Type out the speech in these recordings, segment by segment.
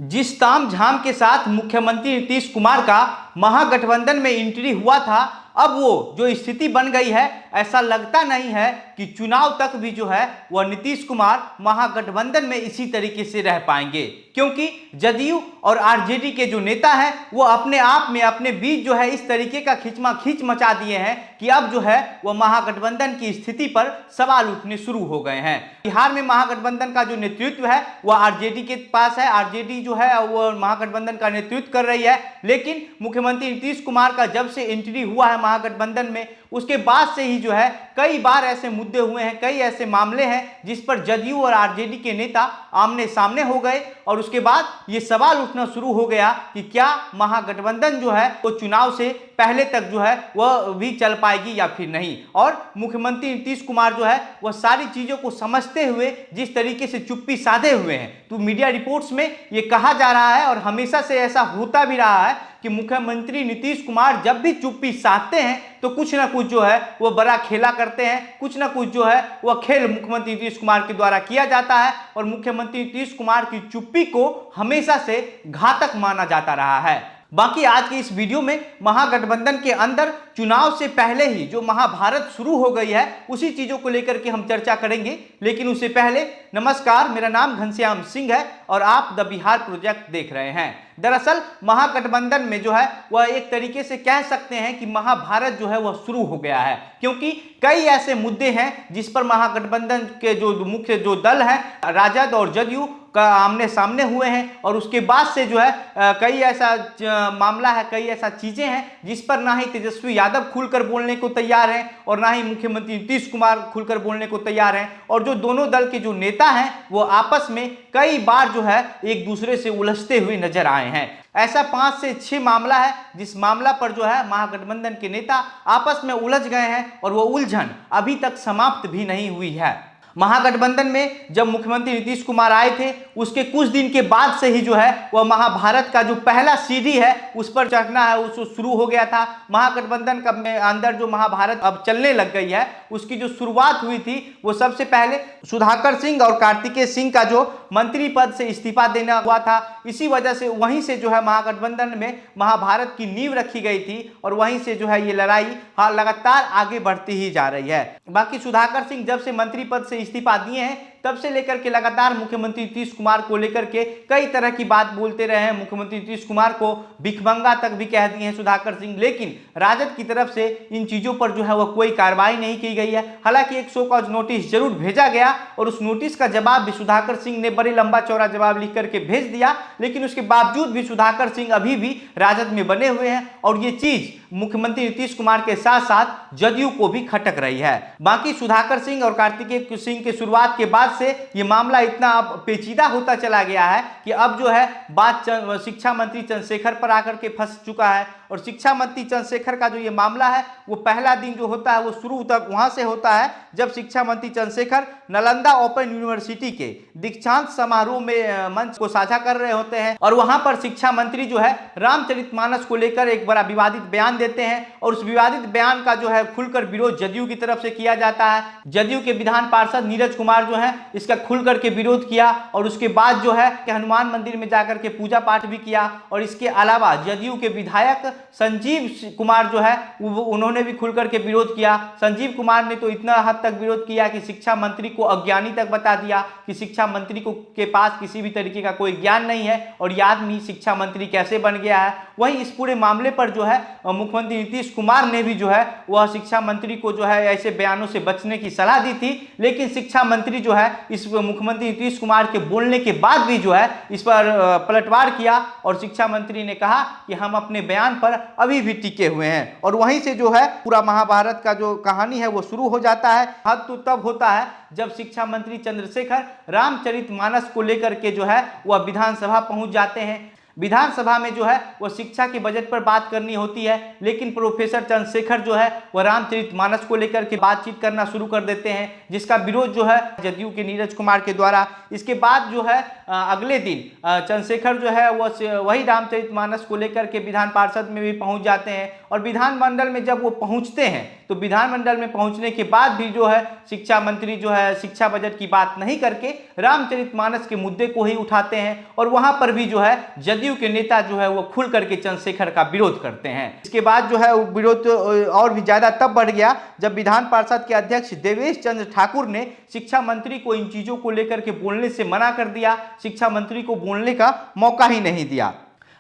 जिस ताम झाम के साथ मुख्यमंत्री नीतीश कुमार का महागठबंधन में एंट्री हुआ था, अब वो जो स्थिति बन गई है, ऐसा लगता नहीं है कि चुनाव तक भी जो है वह नीतीश कुमार महागठबंधन में इसी तरीके से रह पाएंगे, क्योंकि जदयू और आरजेडी के जो नेता हैं वो अपने आप में अपने बीच जो है इस तरीके का खींच मचा दिए हैं कि अब जो है वह महागठबंधन की स्थिति पर सवाल उठने शुरू हो गए हैं। बिहार में महागठबंधन का जो नेतृत्व है वह आरजेडी के पास है, आरजेडी जो है वह महागठबंधन का नेतृत्व कर रही है। लेकिन मुख्यमंत्री नीतीश कुमार का जब से एंट्री हुआ है महागठबंधन में, उसके बाद से ही जो है कई बार ऐसे मुद्दे हुए हैं, कई ऐसे मामले हैं जिस पर जदयू और आरजेडी के नेता आमने सामने हो गए और उसके बाद ये सवाल उठना शुरू हो गया कि क्या महागठबंधन जो है वो चुनाव से पहले तक जो है वह भी चल पाएगी या फिर नहीं। और मुख्यमंत्री नीतीश कुमार जो है वह सारी चीजों को समझते हुए जिस तरीके से चुप्पी साधे हुए हैं, तो मीडिया रिपोर्ट्स में ये कहा जा रहा है और हमेशा से ऐसा होता भी रहा है कि मुख्यमंत्री नीतीश कुमार जब भी चुप्पी साधते हैं तो कुछ ना कुछ जो है वो बड़ा खेला करते हैं, कुछ ना कुछ जो है वह खेल मुख्यमंत्री नीतीश कुमार के द्वारा किया जाता है और मुख्यमंत्री नीतीश कुमार की चुप्पी को हमेशा से घातक माना जाता रहा है। बाकी आज के इस वीडियो में महागठबंधन के अंदर चुनाव से पहले ही जो महाभारत शुरू हो गई है उसी चीजों को लेकर के हम चर्चा करेंगे। लेकिन उससे पहले नमस्कार, मेरा नाम घनश्याम सिंह है और आप द बिहार प्रोजेक्ट देख रहे हैं। दरअसल महागठबंधन में जो है वह एक तरीके से कह सकते हैं कि महाभारत जो है वह शुरू हो गया है, क्योंकि कई ऐसे मुद्दे हैं जिस पर महागठबंधन के जो मुख्य जो दल है राजद और जदयू का आमने सामने हुए हैं और उसके बाद से जो है कई ऐसा मामला है, कई ऐसा चीजें हैं जिस पर ना ही तेजस्वी यादव खुलकर बोलने को तैयार हैं और ना ही मुख्यमंत्री नीतीश कुमार खुलकर बोलने को तैयार हैं और जो दोनों दल के जो नेता हैं वो आपस में कई बार जो है एक दूसरे से उलझते हुए नजर आए हैं। ऐसा 5 से 6 मामला है जिस मामला पर जो है महागठबंधन के नेता आपस में उलझ गए हैं और वो उलझन अभी तक समाप्त भी नहीं हुई है। महागठबंधन में जब मुख्यमंत्री नीतीश कुमार आए थे उसके कुछ दिन के बाद से ही जो है वह महाभारत का जो पहला सीढ़ी है उस पर चढ़ना है उसको शुरू हो गया था। महागठबंधन का अंदर जो महाभारत अब चलने लग गई है उसकी जो शुरुआत हुई थी वो सबसे पहले सुधाकर सिंह और कार्तिकेय सिंह का जो मंत्री पद से इस्तीफा देना हुआ था, इसी वजह से वहीं से जो है महागठबंधन में महाभारत की नींव रखी गई थी और वहीं से जो है ये लड़ाई लगातार आगे बढ़ती ही जा रही है। बाकी सुधाकर सिंह जब से मंत्री पद से इस्तीफा दिए हैं तब से लेकर के लगातार मुख्यमंत्री नीतीश कुमार को लेकर के कई तरह की बात बोलते रहे हैं। मुख्यमंत्री नीतीश कुमार को भिखमंगा तक भी कह दिए हैं सुधाकर सिंह, लेकिन राजद की तरफ से इन चीजों पर जो है वह कोई कार्रवाई नहीं की गई है। हालांकि एक शो कॉज नोटिस जरूर भेजा गया और उस नोटिस का जवाब भी सुधाकर सिंह ने बड़े लंबा चौड़ा जवाब लिख करके भेज दिया, लेकिन उसके बावजूद भी सुधाकर सिंह अभी भी राजद में बने हुए हैं और ये चीज मुख्यमंत्री नीतीश कुमार के साथ साथ जदयू को भी खटक रही है। बाकी सुधाकर सिंह और कार्तिकेय सिंह के शुरुआत के बाद से ये मामला इतना अब पेचीदा होता चला गया है कि अब जो है बात शिक्षा मंत्री चंद्रशेखर पर आकर के फंस चुका है और शिक्षा मंत्री चंद्रशेखर का जो ये मामला है वो पहला दिन जो होता है वो शुरू तक वहां से होता है जब शिक्षा मंत्री चंद्रशेखर नालंदा ओपन यूनिवर्सिटी के दीक्षांत समारोह में मंच को साझा कर रहे होते हैं और वहां पर शिक्षा मंत्री जो है रामचरितमानस को लेकर एक बड़ा विवादित बयान देते हैं और उस विवादित बयान का जो है खुलकर विरोध जदयू की तरफ से किया जाता है। जदयू के विधान पार्षद नीरज कुमार जो है इसका खुल करके विरोध किया और उसके बाद जो है हनुमान मंदिर में जाकर के पूजा पाठ भी किया और इसके अलावा जदयू के विधायक संजीव कुमार जो है उन्होंने भी खुल करके विरोध किया। संजीव कुमार ने तो इतना हद तक विरोध किया कि शिक्षा मंत्री को अज्ञानी तक बता दिया कि शिक्षा मंत्री को के पास किसी भी तरीके का कोई ज्ञान नहीं है और ये आदमी शिक्षा मंत्री कैसे बन गया है। वहीं इस पूरे मामले पर जो है मुख्यमंत्री नीतीश कुमार ने भी जो है वह शिक्षा मंत्री को जो है ऐसे बयानों से बचने की सलाह दी थी, लेकिन शिक्षा मंत्री जो है इस मुख्यमंत्री नीतीश कुमार के बोलने के बाद भी जो है इस पर पलटवार किया और शिक्षा मंत्री ने कहा कि हम अपने बयान पर अभी भी टिके हुए हैं और वहीं से जो है पूरा महाभारत का जो कहानी है वो शुरू हो जाता है। हद तो तब होता है जब शिक्षा मंत्री चंद्रशेखर रामचरितमानस को लेकर के जो है वह विधानसभा पहुंच जाते हैं। विधानसभा में जो है वो शिक्षा के बजट पर बात करनी होती है, लेकिन प्रोफेसर चंद्रशेखर जो है वह रामचरितमानस को लेकर के बातचीत करना शुरू कर देते हैं जिसका विरोध जो है जदयू के नीरज कुमार के द्वारा। इसके बाद जो है अगले दिन चंद्रशेखर जो है वो वही रामचरितमानस को लेकर के विधान पार्षद में भी पहुंच जाते हैं। और विधानमंडल में जब वो पहुंचते हैं तो विधानमंडल में पहुंचने के बाद भी जो है शिक्षा मंत्री जो है शिक्षा बजट की बात नहीं करके रामचरितमानस के मुद्दे को ही उठाते हैं। और वहां पर भी जो है जदयू के नेता जो है वो खुल करके चंद्रशेखर का विरोध करते हैं। इसके बाद जो है विरोध और भी ज्यादा तब बढ़ गया जब विधान पार्षद के अध्यक्ष देवेश चंद्र ठाकुर ने शिक्षा मंत्री को इन चीजों को लेकर के बोलने से मना कर दिया। शिक्षा मंत्री को बोलने का मौका ही नहीं दिया।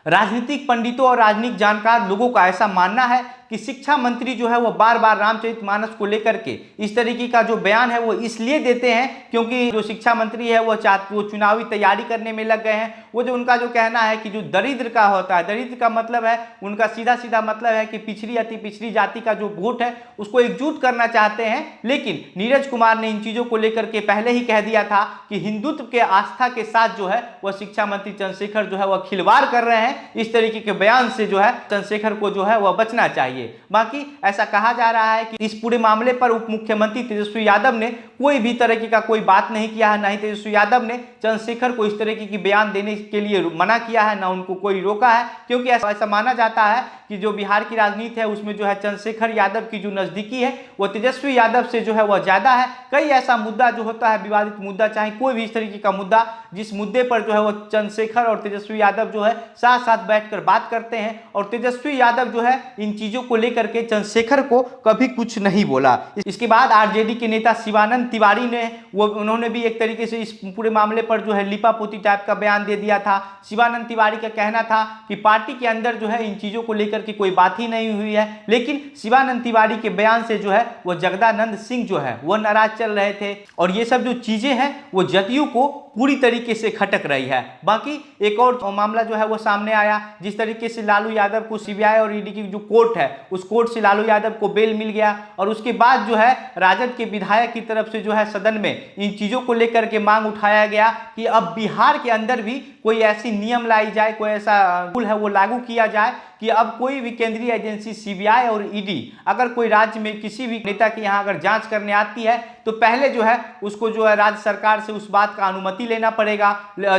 राजनीतिक पंडितों और राजनीतिक जानकार लोगों का ऐसा मानना है कि शिक्षा मंत्री जो है वो बार बार रामचरितमानस को लेकर के इस तरीके का जो बयान है वो इसलिए देते हैं क्योंकि जो शिक्षा मंत्री है वो चुनावी तैयारी करने में लग गए हैं। वो जो उनका जो कहना है कि जो दरिद्र का होता है, दरिद्र का मतलब है उनका सीधा सीधा मतलब है कि पिछड़ी अति पिछड़ी जाति का जो वोट है उसको एकजुट करना चाहते हैं। लेकिन नीरज कुमार ने इन चीजों को लेकर के पहले ही कह दिया था कि हिंदुत्व के आस्था के साथ जो है वह शिक्षा मंत्री चंद्रशेखर जो है वह खिलवाड़ कर रहे हैं। इस तरीके के बयान से जो है चंद्रशेखर को जो है वह बचना चाहिए। बाकी ऐसा कहा जा रहा है कि इस पूरे मामले पर उप मुख्यमंत्री तेजस्वी यादव ने कोई भी तरह का कोई बात नहीं किया है। ना ही तेजस्वी यादव ने चंद्रशेखर को इस तरीके की बयान देने के लिए मना किया है, ना उनको कोई रोका है, क्योंकि ऐसा माना जाता है कि जो बिहार की राजनीति है उसमें जो है चंद्रशेखर यादव की जो नजदीकी है वो तेजस्वी यादव से जो है वह ज्यादा है। कई ऐसा मुद्दा जो होता है विवादित मुद्दा, चाहे कोई भी इस तरीके का मुद्दा, जिस मुद्दे पर जो है वो चंद्रशेखर और तेजस्वी यादव जो है साथ साथ बैठकर बात करते हैं। और तेजस्वी यादव जो है इन चीजों को लेकर के चंद्रशेखर को कभी कुछ नहीं बोला। इसके बाद आरजेडी के नेता शिवानंद तिवारी ने उन्होंने भी एक तरीके से इस पूरे मामले पर जो है लिपापोती टाइप का बयान दे दिया था। शिवानंद तिवारी का कहना था कि पार्टी के अंदर जो है इन चीजों को लेकर के कोई बात ही नहीं हुई है। लेकिन शिवानंद तिवारी के बयान से जो है वो जगदानंद सिंह जो है वो नाराज चल रहे थे। और ये सब जो चीजें हैं वो जदयू को पूरी तरीके से खटक रही है। बाकी एक और मामला जो है वो सामने आया, जिस तरीके से लालू यादव को सीबीआई और ईडी की जो कोर्ट है उस कोर्ट से लालू यादव को बेल मिल गया। और उसके बाद जो है राजद के विधायक की तरफ से जो है सदन में इन चीजों को लेकर के मांग उठाया गया कि अब बिहार के अंदर भी कोई ऐसी नियम लाई जाए, कोई ऐसा रूल है वो लागू किया जाए कि अब कोई भी केंद्रीय एजेंसी सीबीआई और ईडी अगर कोई राज्य में किसी भी नेता की यहाँ अगर जांच करने आती है तो पहले जो है उसको जो है राज्य सरकार से उस बात का अनुमति लेना पड़ेगा।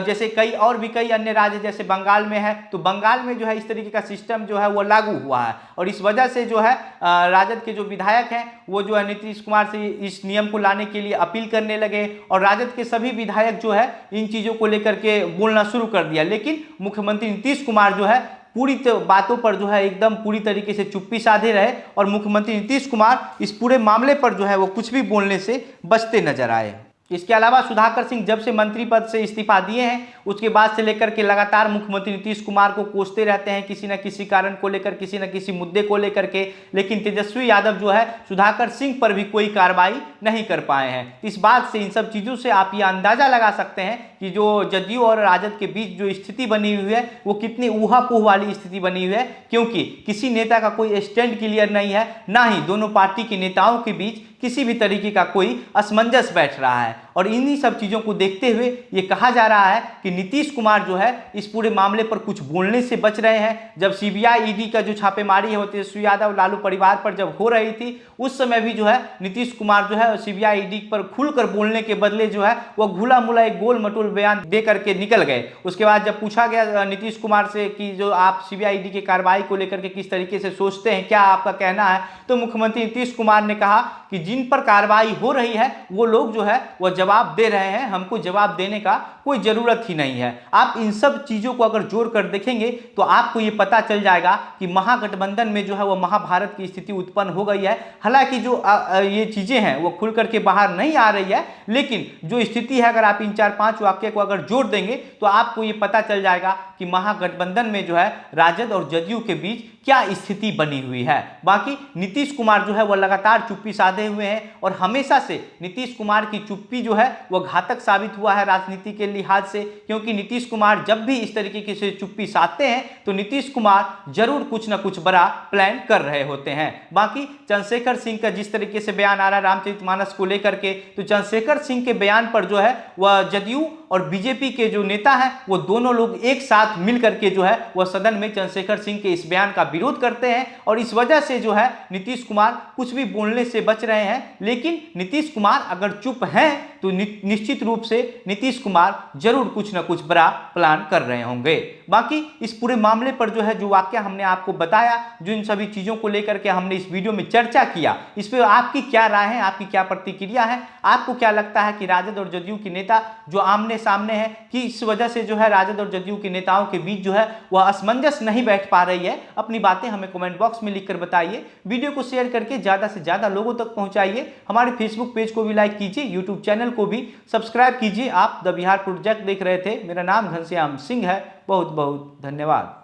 जैसे कई अन्य राज्य जैसे बंगाल में है तो बंगाल में जो है इस तरीके का सिस्टम जो है वो लागू हुआ है। और इस वजह से जो है राजद के जो विधायक हैं वो जो है नीतीश कुमार से इस नियम को लाने के लिए अपील करने लगे। और राजद के सभी विधायक जो है इन चीज़ों को लेकर के बोलना शुरू कर दिया। लेकिन मुख्यमंत्री नीतीश कुमार जो है पूरी बातों पर जो है एकदम पूरी तरीके से चुप्पी साधे रहे और मुख्यमंत्री नीतीश कुमार इस पूरे मामले पर जो है वो कुछ भी बोलने से बचते नजर आए। इसके अलावा सुधाकर सिंह जब से मंत्री पद से इस्तीफा दिए हैं उसके बाद से लेकर के लगातार मुख्यमंत्री नीतीश कुमार को कोसते रहते हैं किसी न किसी कारण को लेकर, किसी न किसी मुद्दे को लेकर के। लेकिन तेजस्वी यादव जो है सुधाकर सिंह पर भी कोई कार्रवाई नहीं कर पाए हैं। इस बात से, इन सब चीज़ों से आप ये अंदाजा लगा सकते हैं कि जो जदयू और राजद के बीच जो स्थिति बनी हुई है वो कितनी ऊहापोह वाली स्थिति बनी हुई है, क्योंकि किसी नेता का कोई स्टैंड क्लियर नहीं है, ना ही दोनों पार्टी के नेताओं के बीच किसी भी तरीके का कोई असमंजस बैठ रहा है। और इन्हीं सब चीज़ों को देखते हुए ये कहा जा रहा है कि नीतीश कुमार जो है इस पूरे मामले पर कुछ बोलने से बच रहे हैं। जब सीबीआई ईडी का जो छापेमारी है वो तेजस्वी यादव लालू परिवार पर जब हो रही थी उस समय भी जो है नीतीश कुमार जो है सीबीआई ईडी पर खुलकर बोलने के बदले जो है वो घुला मुला एक गोल मटोल बयान दे करके निकल गए। उसके बाद जब पूछा गया नीतीश कुमार से कि जो आप सीबीआई ईडी की कार्रवाई को लेकर के किस तरीके से सोचते हैं, क्या आपका कहना है, तो मुख्यमंत्री नीतीश कुमार ने कहा कि जिन पर कार्रवाई हो रही है वो लोग जो है वो जवाब दे रहे हैं, हमको जवाब देने का कोई जरूरत ही नहीं है। आप इन सब चीजों को अगर जोड़ कर देखेंगे तो आपको ये पता चल जाएगा कि महागठबंधन में जो है वो महाभारत की स्थिति उत्पन्न हो गई है। हालांकि जो ये चीजें हैं वो खुल करके बाहर नहीं आ रही है, लेकिन जो स्थिति है अगर आप इन 4-5 वाक्य को अगर जोड़ देंगे तो आपको ये पता चल जाएगा कि महागठबंधन में जो है राजद और जदयू के बीच क्या स्थिति बनी हुई है। बाकी नीतीश कुमार जो है वो लगातार चुप्पी साधे हुए हैं और हमेशा से नीतीश कुमार की चुप्पी जो है वो घातक साबित हुआ है राजनीति के लिहाज से, क्योंकि नीतीश कुमार जब भी इस तरीके से चुप्पी साधते हैं तो नीतीश कुमार जरूर कुछ ना कुछ बड़ा प्लान कर रहे होते हैं। बाकी चंद्रशेखर सिंह का जिस तरीके से बयान आ रहा है रामचरितमानस को लेकर के, तो चंद्रशेखर सिंह के बयान पर जो है वह जदयू और बीजेपी के जो नेता हैं वो दोनों लोग एक साथ मिल करके जो है वह सदन में चंद्रशेखर सिंह के इस बयान का विरोध करते हैं और इस वजह से जो है नीतीश कुमार कुछ भी बोलने से बच रहे हैं। लेकिन नीतीश कुमार अगर चुप हैं तो निश्चित रूप से नीतीश कुमार जरूर कुछ ना कुछ बड़ा प्लान कर रहे होंगे। बाकी इस पूरे मामले पर जो है जो वाकया हमने आपको बताया, जो इन सभी चीजों को लेकर के हमने इस वीडियो में चर्चा किया, इस पर आपकी क्या राय है, आपकी क्या प्रतिक्रिया है? आपको क्या लगता है कि राजद और जदयू के नेता जो आमने सामने है कि इस वजह से जो है राजद और जदयू के नेताओं के बीच जो है वह असमंजस नहीं बैठ पा रही है? अपनी बातें हमें कमेंट बॉक्स में लिखकर बताइए। वीडियो को शेयर करके ज्यादा से ज्यादा लोगों तक पहुंचाइए। हमारे फेसबुक पेज को भी लाइक कीजिए, यूट्यूब चैनल को भी सब्सक्राइब कीजिए। आप द बिहार प्रोजेक्ट देख रहे थे। मेरा नाम घनश्याम सिंह है। बहुत बहुत धन्यवाद।